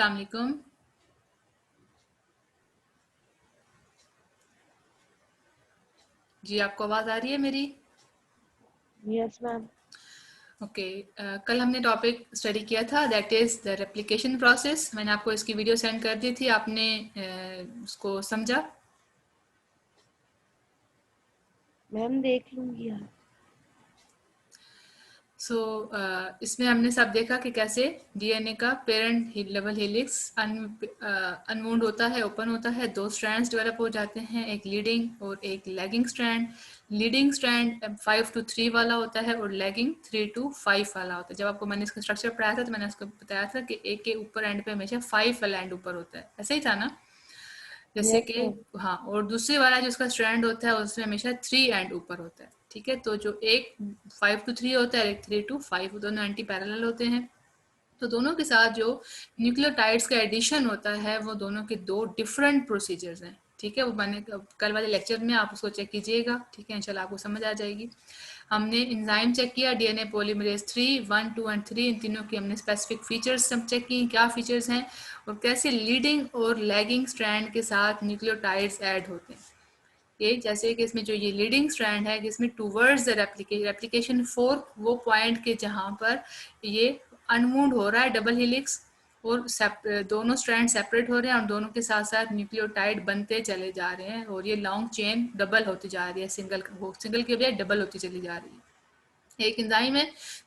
अस्सलाम वालेकुम। जी, आपको आवाज आ रही है मेरी? Yes ma'am. ओके। कल हमने टॉपिक स्टडी किया था, that is the replication process. मैंने आपको इसकी वीडियो सेंड कर दी थी, आपने उसको समझा? मैम देख लूंगी यार। सो इसमें हमने सब देखा कि कैसे डीएनए का पेरेंट लेवल हेलिक्स अनवुंड होता है, ओपन होता है, दो स्ट्रैंड्स डेवलप हो जाते हैं, एक लीडिंग और एक lagging strand. Leading strand 5 to 3 वाला होता है और लैगिंग 3 to 5 वाला होता है। जब आपको मैंने इसका स्ट्रक्चर पढ़ाया था तो मैंने उसको बताया था कि एक के ऊपर एंड पे हमेशा 5 वाला एंड ऊपर होता है, ऐसे ही था ना? जैसे यस कि मैम। हाँ, और दूसरे वाला जो उसका स्ट्रैंड होता है उसमें हमेशा 3 एंड ऊपर होता है। ठीक है, तो जो एक 5 to 3 होता है, एक 3 to 5, दोनों एंटी पैरेलल होते हैं। तो दोनों के साथ जो न्यूक्लियोटाइड्स का एडिशन होता है वो दोनों के दो डिफरेंट प्रोसीजर्स हैं। ठीक है, वो मैंने कल वाले लेक्चर में आप उसको चेक कीजिएगा। ठीक है, इंशाल्लाह आपको समझ आ जाएगी। हमने एंजाइम चेक किया, डीएनए पॉलीमरेज 3, 1, 2 एंड 3, इन तीनों की हमने स्पेसिफिक फीचर्स सब चेक की, क्या फीचर्स हैं और कैसे लीडिंग और लैगिंग स्ट्रैंड के साथ न्यूक्लियोटाइड्स ऐड होते हैं। ये जैसे कि इसमें जो ये लीडिंग स्ट्रैंड है, इसमें टूवर्ड्स द रेप्लिकेशन फोर्क, वो पॉइंट के जहाँ पर ये अनवुंड हो रहा है डबल हेलिक्स, और दोनों स्ट्रैंड सेपरेट हो रहे हैं और दोनों के साथ साथ न्यूक्लियोटाइड बनते चले जा रहे हैं और ये लॉन्ग चेन डबल होती जा रही है, सिंगल के बजाय डबल होती चली जा रही है। एक एंजाइम है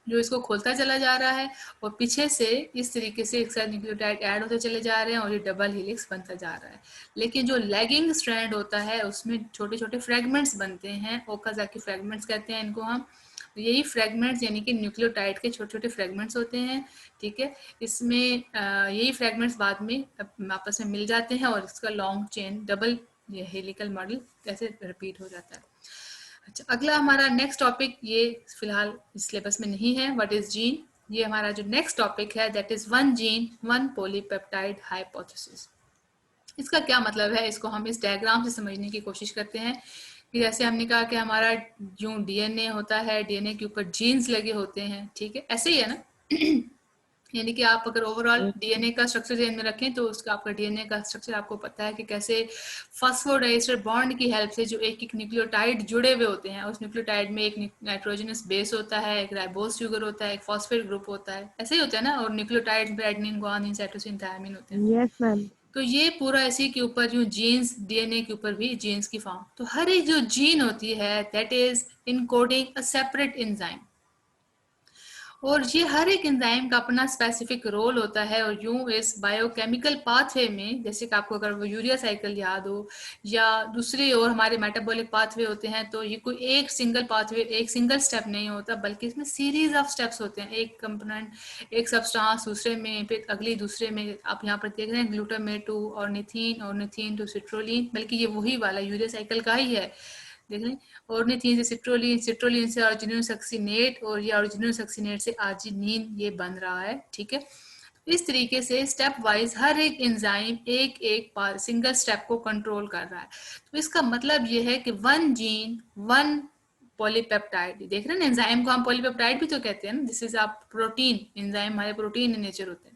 जो इसको खोलता चला जा रहा है और पीछे से इस तरीके से एक साथ न्यूक्लियोटाइड ऐड होते चले जा रहे हैं और ये डबल हेलिक्स बनता जा रहा है। लेकिन जो लैगिंग स्ट्रैंड होता है उसमें छोटे छोटे फ्रेगमेंट्स बनते हैं, ओकाज़ाकी फ्रेगमेंट्स कहते हैं इनको हम। यही फ्रेगमेंट्स यानी कि न्यूक्लियोटाइड के छोटे छोटे फ्रेगमेंट्स होते हैं। ठीक है, इसमें यही फ्रेगमेंट्स बाद में आपस में मिल जाते हैं और इसका long chain double helical model ऐसे रिपीट हो जाता है। अच्छा, अगला हमारा नेक्स्ट टॉपिक, ये फिलहाल सिलेबस में नहीं है, व्हाट इज जीन। ये हमारा जो नेक्स्ट टॉपिक है that is one gene one polypeptide hypothesis. इसका क्या मतलब है, इसको हम इस डायग्राम से समझने की कोशिश करते हैं कि जैसे हमने कहा कि हमारा जो डीएनए होता है, डीएनए के ऊपर जीन्स लगे होते हैं। ठीक है, ऐसे ही है ना? यानी कि आप अगर ओवरऑल डीएनए का स्ट्रक्चर ध्यान में रखें तो उसका आपका डीएनए का स्ट्रक्चर आपको पता है कि कैसे फॉस्फोडाइस्टर बॉन्ड की हेल्प से जो एक एक न्यूक्लियोटाइड जुड़े हुए होते हैं, उस न्यूक्लियोटाइड में एक नाइट्रोजनस बेस होता है, एक राइबोस शुगर होता है, एक फॉस्फेट ग्रुप होता है, ऐसे ही होता है ना? और न्यूक्लियोटाइड में एडेनिन, गुआनिन, साइटोसिन, थायमिन होते हैं। Yes ma'am. तो ये पूरा इसी के ऊपर जो जीन्स, डीएनए के ऊपर भी जीन्स की फॉर्म, तो हर एक जो जीन होती है that is encoding a separate enzyme, और ये हर एक एंजाइम का अपना स्पेसिफिक रोल होता है। और यूं इस बायोकेमिकल पाथवे में, जैसे कि आपको अगर वो यूरिया साइकिल याद हो या दूसरे और हमारे मेटाबॉलिक पाथवे होते हैं, तो ये कोई एक सिंगल पाथवे, एक सिंगल स्टेप नहीं होता, बल्कि इसमें सीरीज ऑफ स्टेप्स होते हैं। एक कंपोनेंट, एक सब्सटेंस दूसरे में, फिर अगली दूसरे में। आप यहाँ पर देख रहे हैं glutamate to ornithine, ornithine to citrulline, बल्कि ये वही वाला यूरिया साइकिल का ही है। देख लें, ऑर्निथीन से सिट्रोलिन, सिट्रोलिन से अर्जिनिन सक्सिनेट, और ये अर्जिनिन सक्सिनेट से आर्जिनिन ये बन रहा है। ठीक है, इस तरीके से स्टेप वाइज हर एक एंजाइम एक एक सिंगल स्टेप को कंट्रोल कर रहा है। तो इसका मतलब ये है कि वन जीन वन पॉलीपेप्टाइड। देख रहे हैं ना, एंजाइम को हम पॉलीपेप्टाइड भी तो कहते हैं ना, दिस इज आप प्रोटीन, एंजाइम हमारे प्रोटीन इन नेचर होते हैं।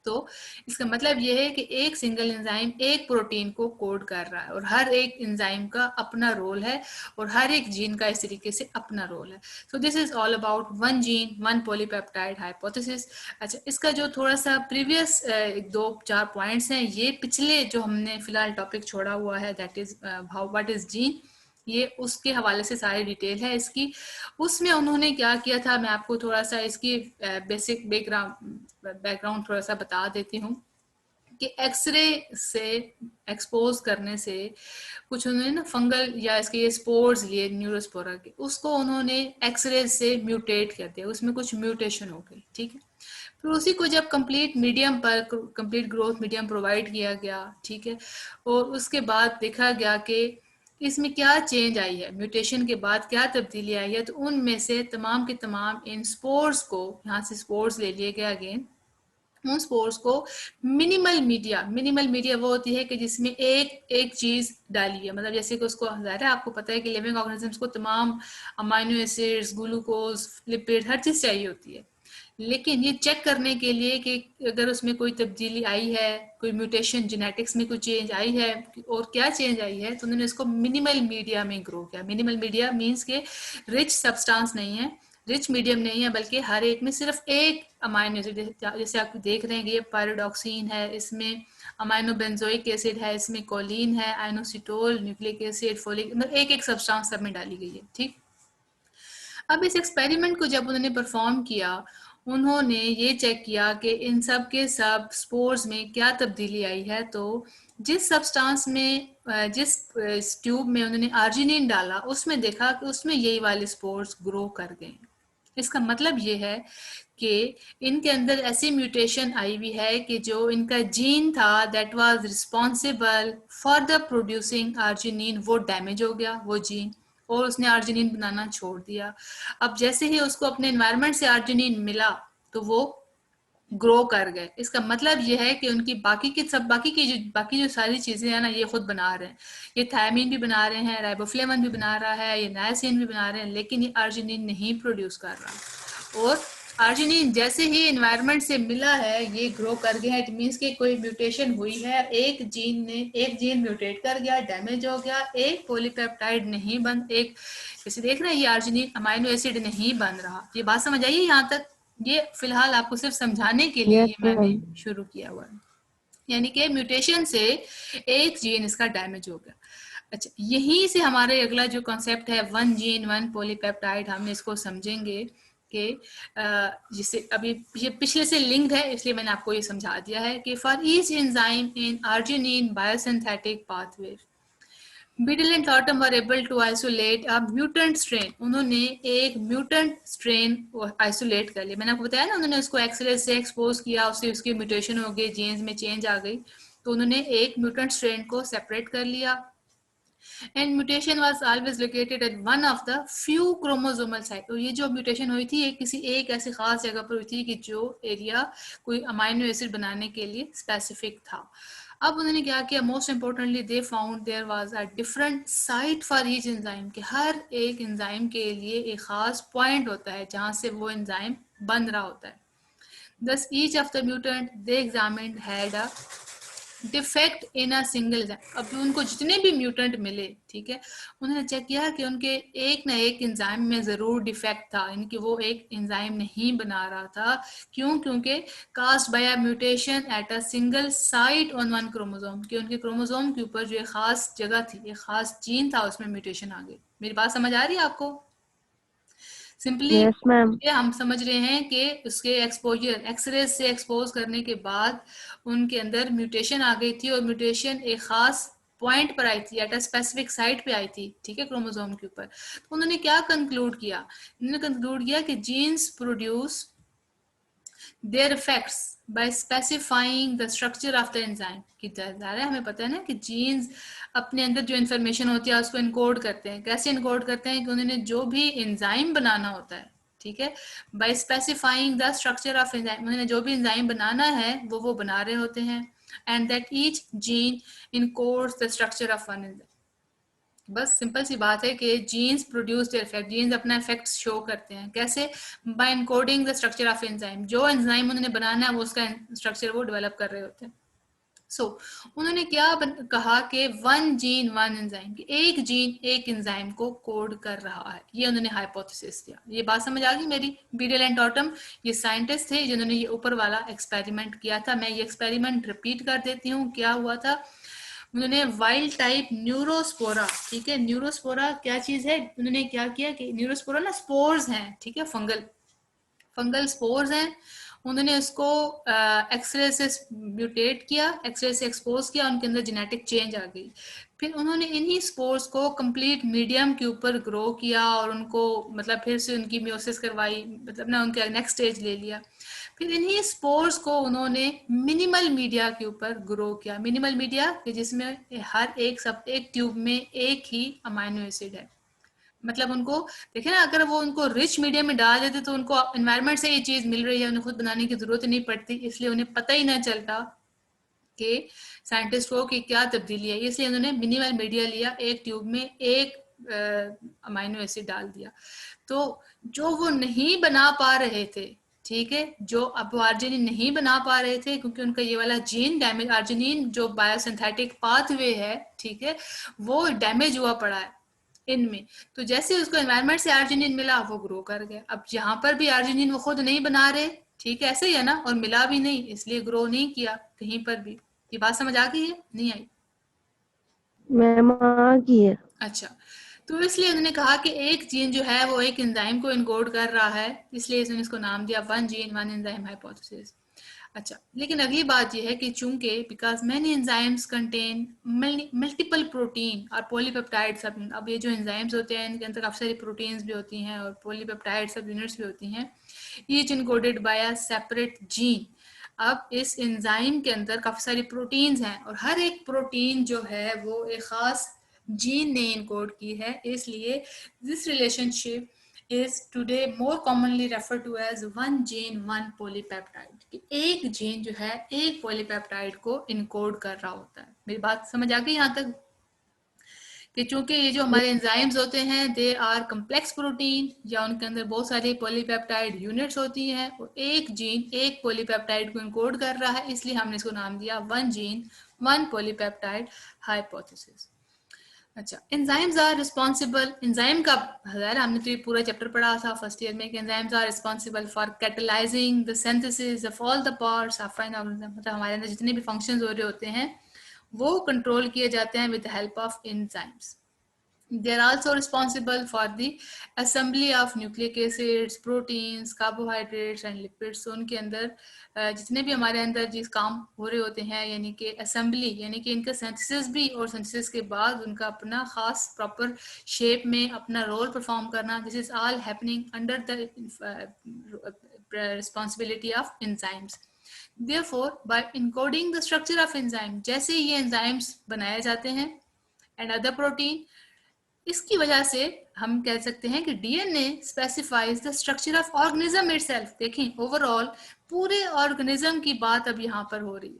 तो इसका मतलब यह है कि एक सिंगल एंजाइम एक प्रोटीन को कोड कर रहा है और हर एक एंजाइम का अपना रोल है और हर एक जीन का इस तरीके से अपना रोल है। So this is all about one gene one polypeptide hypothesis. अच्छा, इसका जो थोड़ा सा प्रीवियस दो चार पॉइंट्स हैं, ये पिछले जो हमने फिलहाल टॉपिक छोड़ा हुआ है that is how what is gene, ये उसके हवाले से सारी डिटेल है इसकी। उसमें उन्होंने क्या किया था, मैं आपको थोड़ा सा इसकी बेसिक बैकग्राउंड थोड़ा सा बता देती हूँ कि एक्सरे से एक्सपोज करने से कुछ उन्होंने ना फंगल या इसके ये स्पोर्स लिए न्यूरोस्पोरा के, उसको उन्होंने एक्सरे से म्यूटेट कर दिया, उसमें कुछ म्यूटेशन हो गई। ठीक है, फिर उसी को जब कंप्लीट मीडियम पर, कंप्लीट ग्रोथ मीडियम प्रोवाइड किया गया, ठीक है, और उसके बाद देखा गया कि इसमें क्या चेंज आई है, म्यूटेशन के बाद क्या तब्दीली आई है, तो उनमें से तमाम के तमाम इन स्पोर्स को, यहाँ से स्पोर्स ले लिए गए अगेन, उन स्पोर्स को मिनिमल मीडिया वो होती है कि जिसमें एक एक चीज डाली है, मतलब जैसे कि उसको ज़ाहिर है आपको पता है कि लिविंग ऑर्गेनिजम्स को तमाम अमाइनो एसिड्स, ग्लूकोज, लिपिड, हर चीज चाहिए होती है। लेकिन ये चेक करने के लिए कि अगर उसमें कोई तब्दीली आई है, कोई म्यूटेशन जेनेटिक्स में कोई चेंज आई है और क्या चेंज आई है, तो उन्होंने इसको मिनिमल मीडिया में ग्रो किया। मिनिमल मीडिया मीन्स के रिच सब्सटेंस नहीं है, रिच मीडियम नहीं है, बल्कि हर एक में सिर्फ एक अमाइनो एसिड, जैसे आप देख रहे हैं कि ये पायरोडॉक्सिन है, इसमें अमाइनो बेंजोइक एसिड है, इसमें कोलिन है, आइनोसिटोल, न्यूक्लिक एसिड, फोलिक, मतलब एक एक सब्सटेंस सब में डाली गई है। ठीक, अब इस एक्सपेरिमेंट को जब उन्होंने परफॉर्म किया, उन्होंने ये चेक किया कि इन सब के सब स्पोर्स में क्या तब्दीली आई है। तो जिस सब्सटेंस में, जिस ट्यूब में उन्होंने आर्जिनिन डाला, उसमें देखा कि उसमें यही वाले स्पोर्स ग्रो कर गए। इसका मतलब ये है कि इनके अंदर ऐसी म्यूटेशन आई हुई है कि जो इनका जीन था that was responsible for the producing arginine, वो डैमेज हो गया, वो जीन, और उसने आर्जिनिन बनाना छोड़ दिया। अब जैसे ही उसको अपने एनवायरनमेंट से आर्जिनिन मिला तो वो ग्रो कर गए। इसका मतलब ये है कि उनकी बाकी जो सारी चीजें हैं ना, ये खुद बना रहे हैं। ये थायमिन भी बना रहे हैं, राइबोफ्लेविन भी बना रहा है, ये नायसिन भी बना रहे हैं, लेकिन ये आर्जिनिन नहीं प्रोड्यूस कर रहा। और आर्जिनिन जैसे ही एनवायरनमेंट से मिला है, ये ग्रो कर गया है। इट मीन्स कि कोई म्यूटेशन हुई है, एक जीन म्यूटेट कर गया, डैमेज हो गया, एक पॉलीपेप्टाइड नहीं बन, एक जैसे देख रहे हैं ये आर्जिनिन अमाइनो एसिड नहीं बन रहा। ये बात समझ आइए यहाँ तक? ये फिलहाल आपको सिर्फ समझाने के लिए यस ये मैंने मैम। शुरू किया हुआ है, यानी कि म्यूटेशन से एक जीन इसका डैमेज हो गया। अच्छा, यहीं से हमारे अगला जो कॉन्सेप्ट है वन जीन वन पॉलीपेप्टाइड, हम इसको समझेंगे कि जिसे अभी ये पिछले से लिंक्ड है, इसलिए मैंने आपको ये समझा दिया है कि for each enzyme in arginine biosynthetic pathway Beadle and Tatum were able to isolate a mutant strain. उन्होंने एक म्यूटेंट स्ट्रेन आइसोलेट कर लिया। मैंने आपको बताया ना, उन्होंने उसको एक्सरे से एक्सपोज किया, उससे उसकी म्यूटेशन हो गई, जीन्स में चेंज आ गई, तो उन्होंने एक म्यूटेंट स्ट्रेन को सेपरेट कर लिया। And mutation was always located at one of the few chromosomal site. और ये जो म्यूटेशन हुई थी, ये किसी एक ऐसी खास जगह पर हुई थी कि जो एरिया कोई अमाइनो एसिड बनाने के लिए स्पेसिफिक था। अब उन्होंने क्या किया, most importantly they found there was a different site for each enzyme, कि हर एक एंजाइम के लिए एक खास पॉइंट होता है जहां से वो एंजाइम बन रहा होता है। Thus, each of the mutant they examined had a defect in a single enzyme. अब उनको जितने भी म्यूटेंट मिले, ठीक है, उन्होंने चेक किया कि उनके एक ना एक एंजाइम में जरूर डिफेक्ट था, इनकी वो एक एंजाइम नहीं बना रहा था। क्यों? क्योंकि caused by a mutation at a single site on one chromosome, कि उनके क्रोमोसोम के ऊपर जो एक खास जगह थी, एक खास जीन था, उसमें म्यूटेशन आ गई। मेरी बात समझ आ रही है आपको? Simply yes ma'am. ये हम समझ रहे हैं कि उसके एक्सपोजर, एक्सरे से एक्सपोज करने के बाद उनके अंदर म्यूटेशन आ गई थी, और म्यूटेशन एक खास पॉइंट पर आई थी, एट अ स्पेसिफिक साइट पे आई थी, ठीक है, क्रोमोसोम के ऊपर। तो उन्होंने क्या कंक्लूड किया? उन्होंने कंक्लूड किया कि genes produce their effects by specifying the structure of the enzyme. कि ज़ाहिर हमें पता है ना कि जीन्स अपने अंदर जो इन्फॉर्मेशन होती है उसको इनकोड करते हैं। कैसे इनकोड करते हैं? कि उन्होंने जो भी एंजाइम बनाना होता है, ठीक है, by specifying the structure of enzyme, उन्होंने जो भी एंजाइम बनाना है वो बना रहे होते हैं। And that each gene encodes the structure of one enzyme. बस सिंपल सी बात है कि genes produce their effect, genes अपना इफेक्ट शो करते हैं। कैसे? By encoding the structure of enzyme, जो एंजाइम उन्होंने बनाना है वो उसका स्ट्रक्चर वो डेवलप कर रहे होते हैं। उन्होंने क्या कहा कि वन जीन वन एंजाइम, कि एक जीन एक एंजाइम को कोड कर रहा है। ये उन्होंने हाइपोथेसिस दिया। ये बात समझ आ गई मेरी? बीडल एंड टॉटम ये साइंटिस्ट थे जिन्होंने ये ऊपर वाला एक्सपेरिमेंट किया था। मैं ये एक्सपेरिमेंट रिपीट कर देती हूँ। क्या हुआ था? उन्होंने वाइल्ड टाइप न्यूरोस्पोरा, ठीक है, न्यूरोस्पोरा क्या चीज है, उन्होंने क्या किया कि न्यूरोस्पोरा ना स्पोर्स हैं, ठीक है, फंगल स्पोर्स हैं। उन्होंने उसको एक्सरे से म्यूटेट किया, एक्सरे से एक्सपोज किया, उनके अंदर जेनेटिक चेंज आ गई। फिर उन्होंने इन्हीं स्पोर्स को कंप्लीट मीडियम के ऊपर ग्रो किया, और उनको मतलब फिर से उनकी म्योसिस करवाई, मतलब ना उनका नेक्स्ट स्टेज ले लिया। फिर इन्हीं स्पोर्स को उन्होंने मिनिमल मीडिया के ऊपर ग्रो किया। मिनिमल मीडिया जिसमें हर एक ट्यूब में एक ही अमाइनो एसिड है। मतलब उनको देखिए ना, अगर वो उनको रिच मीडियम में डाल देते तो उनको एनवायरनमेंट से ये चीज मिल रही है, उन्हें खुद बनाने की जरूरत नहीं पड़ती, इसलिए उन्हें पता ही ना चलता कि साइंटिस्ट को कि क्या तब्दीली है। इसलिए उन्होंने मिनिमल मीडिया लिया, एक ट्यूब में एक अमाइनो एसिड डाल दिया। तो जो वो नहीं बना पा रहे थे, ठीक है, जो अब वो आर्जिनिन नहीं बना पा रहे थे क्योंकि उनका ये वाला जीन डैमेज, आर्जिनिन जो बायोसिंथेटिक पाथवे है, ठीक है, वो डैमेज हुआ पड़ा है इनमें। तो जैसे उसको एनवायरनमेंट से आर्जिनिन मिला वो ग्रो कर गया। अब यहाँ पर भी आर्जिनिन वो खुद नहीं बना रहे, ठीक है, ऐसे ही है ना, और मिला भी नहीं इसलिए ग्रो नहीं किया कहीं पर भी। ये बात समझ आ गई है, नहीं आई? मैम आ गई है। अच्छा, तो इसलिए उन्होंने कहा कि एक जीन जो है वो एक एंजाइम को इनकोड कर रहा है, इसलिए इसने इसको नाम दिया one gene one enzyme hypothesis. अच्छा, लेकिन अगली बात यह है कि चूंकि because many enzymes contain multiple protein और पॉलीपेप्टाइड सब, अब ये जो एंजाइम्स होते हैं इनके अंदर काफ़ी सारी प्रोटीन्स भी होती हैं और पॉलीपेप्टाइड सब यूनिट्स भी होती हैं, each encoded by a separate gene. अब इस एंजाइम के अंदर काफ़ी सारी प्रोटीन्स हैं और हर एक प्रोटीन जो है वो एक ख़ास जीन ने इनकोड की है, इसलिए this relationship is today more commonly referred to as one gene one polypeptide, कि एक जीन जो है एक पॉलीपेप्टाइड को इनकोड कर रहा होता है। मेरी बात समझ आ गई यहाँ तक? कि चूंकि ये जो हमारे एंजाइम्स होते हैं दे आर कम्प्लेक्स प्रोटीन या उनके अंदर बहुत सारी पॉलीपेप्टाइड यूनिट्स होती हैं और एक जीन एक पॉलीपेप्टाइड को इनकोड कर रहा है, इसलिए हमने इसको नाम दिया one gene one polypeptide hypothesis. अच्छा, एंजाइम्स आर रिस्पॉन्सिबल, एंजाइम का है, हमने तो ये पूरा चैप्टर पढ़ा था फर्स्ट ईयर में कि enzymes are responsible for catalysing the synthesis of all the parts of an organism, मतलब हमारे अंदर जितने भी फंक्शंस हो रहे होते हैं वो कंट्रोल किए जाते हैं with the help of enzymes. They are also responsible for the assembly of nucleic acids, proteins, carbohydrates and lipids। तो उनके अंदर जितने भी हमारे अंदर जिस काम हो रहे होते हैं, यानी कि असेंबली, यानी कि इनका सिंथेसिस भी, और सिंथेसिस के बाद उनका अपना खास प्रॉपर शेप में अपना रोल परफॉर्म करना, this is all happening under the responsibility of enzymes. Therefore, by encoding the structure of enzyme, जैसे ये एंजाइम्स बनाए जाते हैं एंड अदर प्रोटीन, इसकी वजह से हम कह सकते हैं कि DNA specifies the structure of organism itself. देखें, ओवरऑल पूरे ऑर्गेनिज्म की बात अब यहाँ पर हो रही है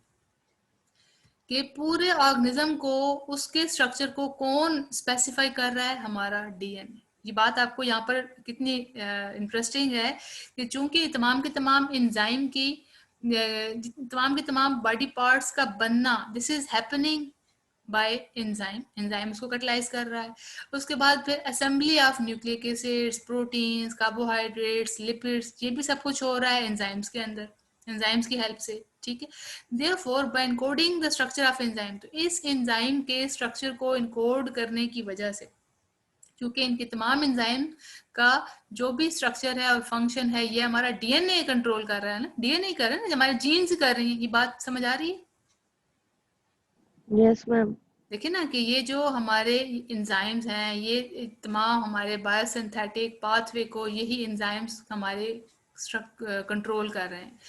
कि पूरे ऑर्गेनिज्म को, उसके स्ट्रक्चर को कौन स्पेसिफाई कर रहा है? हमारा डीएनए। ये बात आपको यहाँ पर कितनी इंटरेस्टिंग है कि चूंकि तमाम के तमाम एंजाइम की तमाम के तमाम बॉडी पार्ट्स का बनना, this is happening bye enzyme, enzyme उसको कैटलाइज कर रहा है। उसके बाद फिर assembly of nucleic acids, proteins, carbohydrates, lipids, ये भी सब कुछ हो रहा है एंजाइम्स के अंदर, एंजाइम्स की हेल्प से, ठीक है। Therefore by encoding the structure of enzyme, तो इस एंजाइम के स्ट्रक्चर को इनकोड करने की वजह से, क्योंकि इनके तमाम एंजाइम का जो भी स्ट्रक्चर है और फंक्शन है ये हमारा डीएनए कंट्रोल कर रहा है ना, डीएनए कर रहा है ना, हमारे जीन्स कर रही है। ये बात समझ आ रही है? Yes ma'am. देखिए ना कि ये जो हमारे एंजाइम्स हैं ये तमाम हमारे बायोसिंथेटिक पाथवे को यही एंजाइम्स हमारे कंट्रोल कर रहे हैं।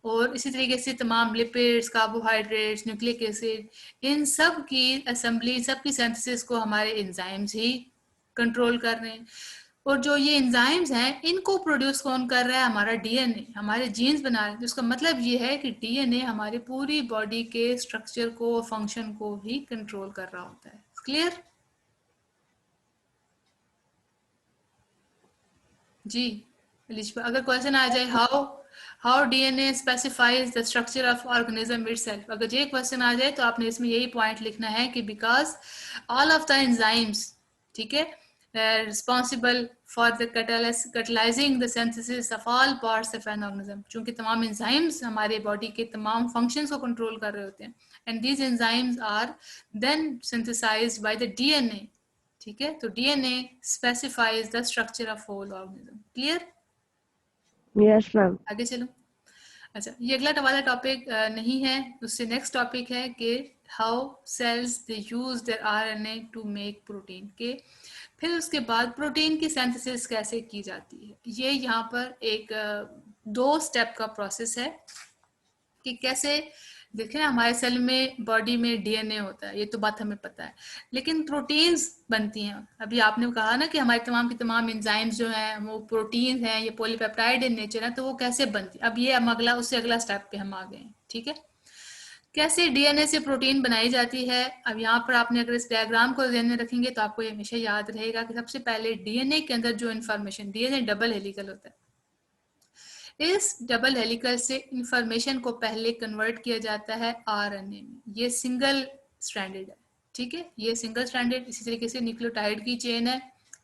और इसी तरीके से तमाम लिपिड्स, कार्बोहाइड्रेट्स, न्यूक्लिक एसिड, इन सब की असेंबली, सब की सिंथेसिस को हमारे एंजाइम्स ही कंट्रोल कर रहे हैं। और जो ये एंजाइम्स हैं इनको प्रोड्यूस कौन कर रहा है? हमारा डीएनए, हमारे जीन्स बना रहे हैं। जिसका मतलब ये है कि डीएनए हमारी पूरी बॉडी के स्ट्रक्चर को, फंक्शन को ही कंट्रोल कर रहा होता है। क्लियर? जी एलिशा, अगर क्वेश्चन आ जाए how DNA specifies the structure of organism itself, अगर ये क्वेश्चन आ जाए तो आपने इसमें यही पॉइंट लिखना है कि because all of the enzymes, ठीक है, responsible for the catalysing the synthesis of all parts of an organism, चूंकि तमाम एंजाइम्स हमारे बॉडी के तमाम फंक्शंस को कंट्रोल कर रहे होते हैं, and these enzymes are then synthesised by the DNA, ठीक है। तो DNA specifies the structure of whole organism. Clear? Yes ma'am. आगे चलो। अच्छा, ये अगला वाला टॉपिक नहीं है, उससे नेक्स्ट टॉपिक है कि how cells they use their RNA to make protein, के फिर उसके बाद प्रोटीन की सिंथेसिस कैसे की जाती है। ये यहाँ पर एक 2 स्टेप का प्रोसेस है कि कैसे, देखें हमारे सेल में, बॉडी में डीएनए होता है, ये तो बात हमें पता है, लेकिन प्रोटीन्स बनती हैं। अभी आपने कहा ना कि हमारे तमाम के तमाम एंजाइम्स जो हैं वो प्रोटीन्स हैं, ये पॉलीपेप्टाइड इन नेचर है, तो वो कैसे बनती है? अब ये हम अगला, उससे अगला स्टेप पे हम आ गए हैं, ठीक है। कैसे डीएनए से प्रोटीन बनाई जाती है? अब यहाँ पर आपने अगर इस डायग्राम को ध्यान में रखेंगे तो आपको ये हमेशा याद रहेगा कि सबसे पहले डीएनए के अंदर जो इन्फॉर्मेशन, डीएनए डबल हेलिकल होता है, इस डबल हेलिकल से इंफॉर्मेशन को पहले कन्वर्ट किया जाता है आरएनए में। ये सिंगल स्ट्रैंडेड है, ठीक है, ये सिंगल स्ट्रैंडेड। इसी तरीके से न्यूक्लियोटाइड की चेन है,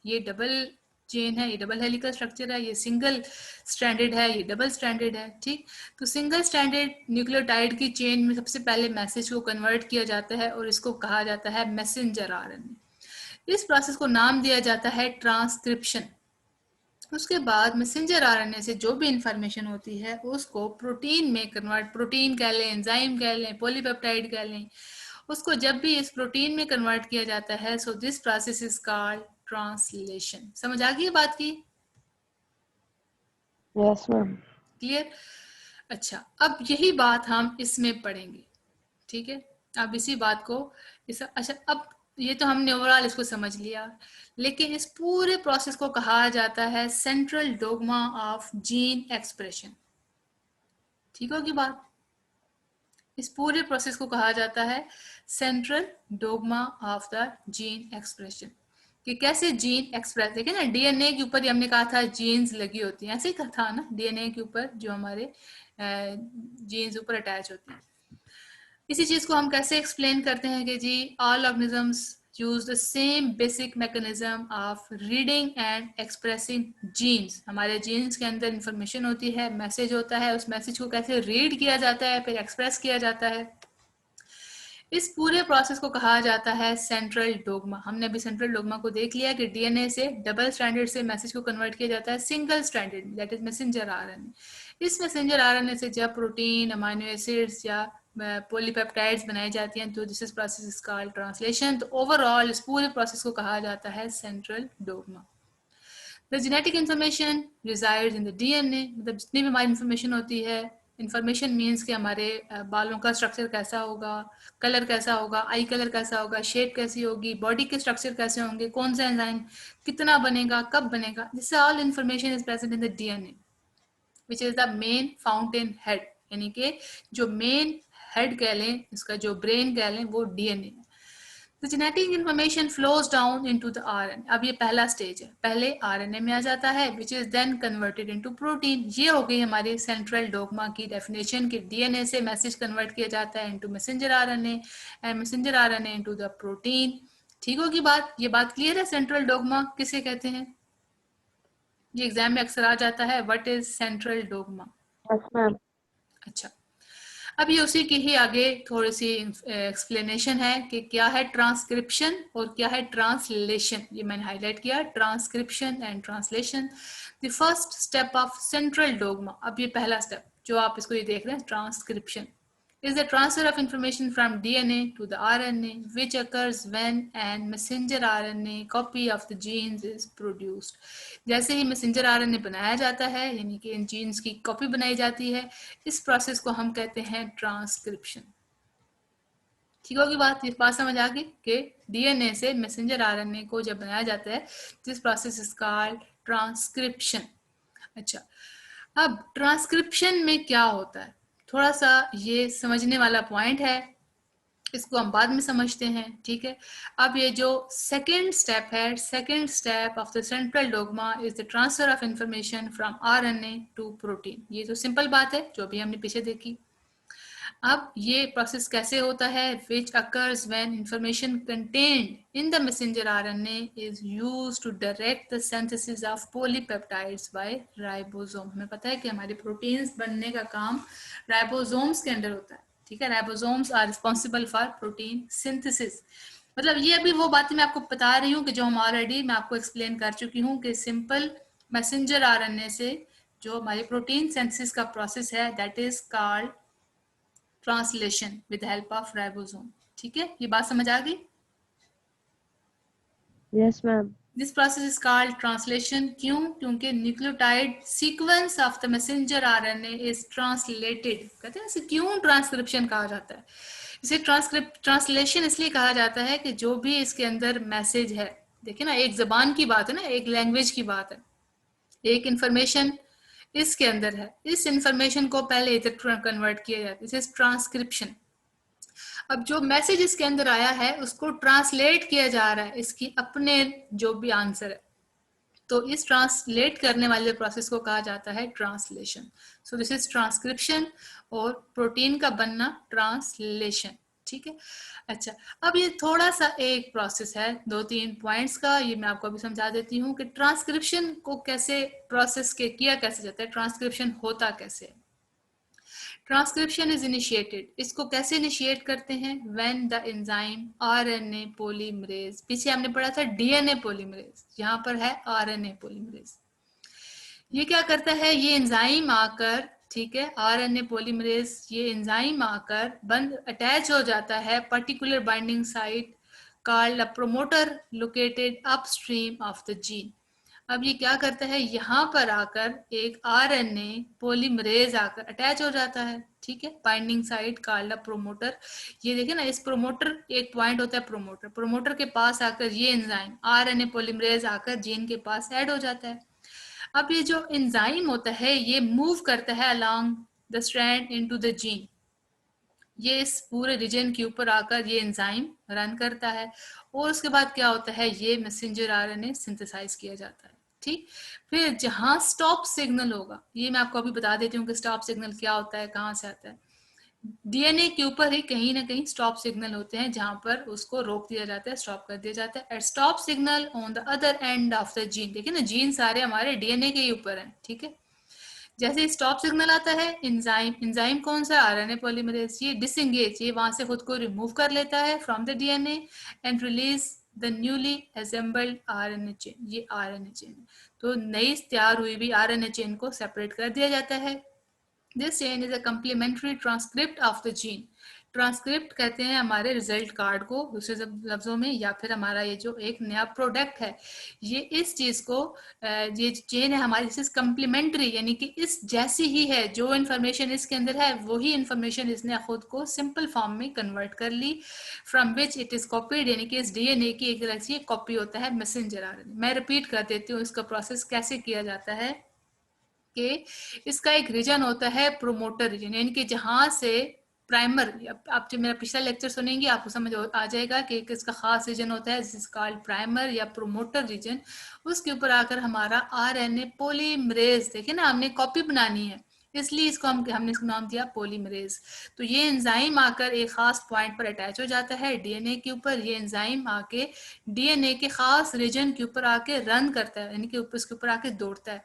ये डबल चेन है, ये डबल हेलिकल स्ट्रक्चर है, ये सिंगल स्ट्रैंडेड है, ये डबल स्ट्रैंडेड है, ठीक। तो सिंगल स्ट्रैंडेड न्यूक्लियोटाइड की चेन में सबसे पहले मैसेज को कन्वर्ट किया जाता है और इसको कहा जाता है मैसेंजर आरएनए। इस प्रोसेस को नाम दिया जाता है ट्रांसक्रिप्शन। उसके बाद मैसेंजर आरएनए से जो भी इंफॉर्मेशन होती है उसको प्रोटीन में कन्वर्ट, प्रोटीन कह लें, एंजाइम कह लें, पॉलीपेप्टाइड कह लें, उसको जब भी इस प्रोटीन में कन्वर्ट किया जाता है, so this process is called translation. समझ आ गई बात की? Yes ma'am. क्लियर? अच्छा, अब यही बात हम इसमें पढ़ेंगे, ठीक है। अब इसी बात को अच्छा, अब ये तो हमने ओवरऑल इसको समझ लिया, लेकिन इस पूरे प्रोसेस को कहा जाता है central dogma of gene expression. ठीक होगी बात? इस पूरे प्रोसेस को कहा जाता है central dogma of the gene expression, कि कैसे जीन एक्सप्रेस। देखिए ना, डीएनए के ऊपर हमने कहा था जीन्स लगी होती हैं, ऐसे ही था ना, डीएनए के ऊपर जो हमारे जीन्स ऊपर अटैच होती हैं। इसी चीज को हम कैसे एक्सप्लेन करते हैं कि जी all organisms use the same basic mechanism of reading and expressing genes. हमारे जीन्स के अंदर इंफॉर्मेशन होती है, मैसेज होता है, उस मैसेज को कैसे रीड किया जाता है, फिर एक्सप्रेस किया जाता है। इस पूरे प्रोसेस को कहा जाता है सेंट्रल डोग्मा। हमने अभी सेंट्रल डोग्मा को देख लिया कि डीएनए से डबल स्ट्रैंडेड से मैसेज को कन्वर्ट किया जाता है single stranded, that is messenger RNA. इस मैसेंजर आरएनए से जब प्रोटीन, अमाइनो एसिड्स या पॉलीपेप्टाइड्स बनाई जाती हैं, तो this is process is called translation. तो ओवरऑल इस पूरे प्रोसेस को कहा जाता है central dogma. The genetic information resides in the DNA, मतलब जितनी भी हमारी इन्फॉर्मेशन होती है, इन्फॉर्मेशन मीन्स कि हमारे बालों का स्ट्रक्चर कैसा होगा, कलर कैसा होगा, आई कलर कैसा होगा, शेप कैसी होगी, बॉडी के स्ट्रक्चर कैसे होंगे, कौन सा एंजाइम कितना बनेगा, कब बनेगा, this all information is present in the DNA which is the main fountain head. यानी कि जो मेन हेड कह लें, इसका जो ब्रेन कह लें, वो डीएनए है। The genetic information flows down into the RNA। अब ये पहला स्टेज है, पहले आरएनए में आ जाता है which is then converted into protein। ये हो गई हमारी सेंट्रल डोग्मा की डेफिनेशन कि डीएनए से मैसेज कन्वर्ट किया जाता है into messenger RNA and messenger RNA into the protein। ठीक होगी बात? ये बात क्लियर है? सेंट्रल डोग्मा किसे कहते हैं? ये एग्जाम में अक्सर आ जाता है, what is central dogma? Yes ma'am. अच्छा, अब ये उसी की ही आगे थोड़ी सी एक्सप्लेनेशन है कि क्या है ट्रांसक्रिप्शन और क्या है ट्रांसलेशन। ये मैंने हाईलाइट किया, transcription and translation. The first step of central dogma, अब ये पहला स्टेप जो आप इसको ये देख रहे हैं, transcription is the transfer of information from DNA to the RNA, which occurs when an messenger RNA copy of the genes is produced। जैसे ही मैसेंजर आरएनए बनाया जाता है, यानी कि इन जीन्स की कॉपी बनाई जाती है, इस प्रोसेस को हम कहते हैं ट्रांसक्रिप्शन। ठीक होगी बात? ये बात समझ आ गई कि डीएनए से मैसेंजर आरएनए को जब बनाया जाता है, this process is called transcription. अच्छा, अब ट्रांसक्रिप्शन में क्या होता है, थोड़ा सा ये समझने वाला पॉइंट है, इसको हम बाद में समझते हैं, ठीक है। अब ये जो सेकेंड स्टेप है, second step of the central dogma is the transfer of information from RNA to protein. ये तो सिंपल बात है जो भी हमने पीछे देखी। अब ये प्रोसेस कैसे होता है, which occurs when information contained in the messenger RNA is used to direct the synthesis of polypeptides by ribosome. हमें पता है कि हमारे प्रोटीन्स बनने का काम राइबोसोम्स के अंदर होता है, ठीक है। Ribosomes are responsible for protein synthesis. मतलब ये अभी वो बातें मैं आपको बता रही हूँ कि जो हम ऑलरेडी मैं आपको एक्सप्लेन कर चुकी हूँ कि सिंपल मैसेंजर आरएनए से जो हमारे प्रोटीन सिंथेसिस का प्रोसेस है, that is called translation with help of ribosome. ठीक है, ये बात समझ आ गई? Yes ma'am. This process is called translation. क्यों? क्योंकि nucleotide sequence of the messenger RNA is translated. कहते हैं इसे क्यों ट्रांसक्रिप्शन कहा जाता है? इसे ट्रांसलेशन इसलिए कहा जाता है कि जो भी इसके अंदर मैसेज है, देखिए ना, एक जबान की बात है ना, एक लैंग्वेज की बात है, एक इंफॉर्मेशन इसके अंदर है, इस इंफॉर्मेशन को पहले इधर कन्वर्ट किया जाता है, दिस इज ट्रांसक्रिप्शन। अब जो मैसेज इसके अंदर आया है उसको ट्रांसलेट किया जा रहा है, इसकी अपने जो भी आंसर है, तो इस ट्रांसलेट करने वाले प्रोसेस को कहा जाता है translation. So this is transcription और प्रोटीन का बनना ट्रांसलेशन. ठीक है. अच्छा, अब ये थोड़ा सा एक प्रोसेस है 2-3 पॉइंट्स का, ये मैं आपको अभी समझा देती हूँ कि ट्रांसक्रिप्शन को कैसे प्रोसेस के किया कैसे जाता है, ट्रांसक्रिप्शन होता कैसे. ट्रांसक्रिप्शन इज इनिशिएटेड, इसको कैसे इनिशिएट करते हैं, when the enzyme RNA polymerase, पीछे हमने पढ़ा था डीएनए पॉलीमरेज, यहाँ पर है आरएनए पॉलीमरेज. ये क्या करता है, ये एंजाइम आकर, ठीक है, आरएनए पॉलीमरेज, ये एंजाइम आकर बंद अटैच हो जाता है particular binding site called a promoter located upstream of the gene. अब ये क्या करता है, यहाँ पर आकर एक आरएनए पॉलीमरेज आकर अटैच हो जाता है. ठीक है, binding site called a promoter. ये देखिए ना, इस प्रोमोटर एक पॉइंट होता है, प्रोमोटर, प्रोमोटर के पास आकर ये एंजाइम आरएनए पॉलीमरेज आकर जीन के पास ऐड हो जाता है. अब ये जो एंजाइम होता है ये मूव करता है along the strand into the gene. ये इस पूरे रीजन के ऊपर आकर ये एंजाइम रन करता है और उसके बाद क्या होता है, ये मैसेंजर आरएनए सिंथेसाइज किया जाता है. ठीक, फिर जहां स्टॉप सिग्नल होगा, ये मैं आपको अभी बता देती हूँ कि स्टॉप सिग्नल क्या होता है, कहाँ से आता है. डीएनए के ऊपर ही कहीं ना कहीं स्टॉप सिग्नल होते हैं जहां पर उसको रोक दिया जाता है, स्टॉप कर दिया जाता है. At stop signal on the other end of the gene, देखिए ना जीन सारे हमारे डीएनए के ही ऊपर हैं. ठीक है, जैसे स्टॉप सिग्नल आता है, एंजाइम, एंजाइम कौन सा, आरएनए पॉलीमरेज, ये डिसएंगेज, ये वहां से खुद को रिमूव कर लेता है from the DNA and release the newly assembled RNA chain. ये आरएनए चेन, तो नई तैयार हुई भी आरएनए चेन को सेपरेट कर दिया जाता है. This chain is a complementary transcript of the gene. Transcript कहते हैं हमारे रिजल्ट कार्ड को दूसरे लफ्जों में, या फिर हमारा ये जो एक नया प्रोडक्ट है, ये इस चीज को, ये चेन है हमारी, इस कम्प्लीमेंट्री, यानी कि इस जैसी ही है, जो इन्फॉर्मेशन इसके अंदर है वही इन्फॉर्मेशन इसने खुद को सिंपल फॉर्म में कन्वर्ट कर ली, from which it is copied, यानी कि इस डीएनए की एक तरह से कॉपी होता है मैसेंजर आरएनए. मैं रिपीट कर देती हूँ इसका प्रोसेस कैसे किया जाता है कि इसका एक रीजन होता है प्रोमोटर रीजन, यानी कि जहां से प्राइमर, आप जब मेरा पिछला लेक्चर सुनेंगे आपको समझ आ जाएगा कि इसका खास रीजन होता है जिस कॉल्ड प्राइमर या प्रोमोटर रीजन. उसके ऊपर आकर हमारा आरएनए पॉलीमरेज, देखिए ना हमने कॉपी बनानी है इसलिए इसको हमने इसको नाम दिया पॉलीमरेज. तो ये एंजाइम आकर एक खास पॉइंट पर अटैच हो जाता है डीएनए के ऊपर. ये एंजाइम आके डीएनए के खास रीजन के ऊपर आके रन करता है, यानी कि उसके ऊपर आके दौड़ता है.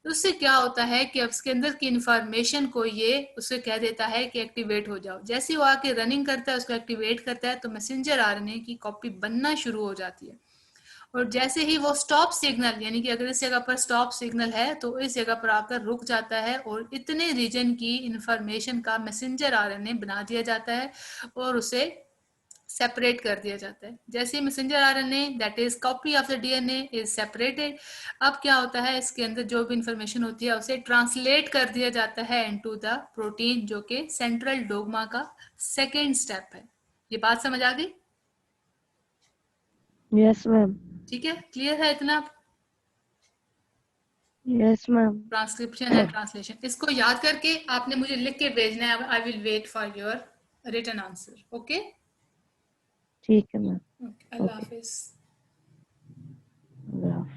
तो उससे क्या होता है कि अब इसके अंदर की इंफॉर्मेशन को ये उसे कह देता है कि एक्टिवेट हो जाओ. जैसे ही वो आके रनिंग करता है, उसको एक्टिवेट करता है, तो मैसेंजर आरएनए की कॉपी बनना शुरू हो जाती है. और जैसे ही वो स्टॉप सिग्नल, यानी कि अगर इस जगह पर स्टॉप सिग्नल है तो इस जगह पर आकर रुक जाता है और इतने रीजन की इंफॉर्मेशन का मैसेंजर आरएनए बना दिया जाता है और उसे सेपरेट कर दिया जाता है. जैसे messenger RNA that is copy of the DNA is separated, अब क्या होता है इसके अंदर जो भी इंफॉर्मेशन होती है उसे ट्रांसलेट कर दिया जाता है इनटू द प्रोटीन, जो कि सेंट्रल डोग्मा का सेकेंड स्टेप है. ये बात समझ आ गई? Yes ma'am. ठीक है, क्लियर है इतना? Yes ma'am. Transcription and translation, इसको याद करके आपने मुझे लिख के भेजना है. I will wait for your written answer. Okay, ठीक है मैम. अल्लाह ओके. हाफिज. अल्लाह हाफिज़.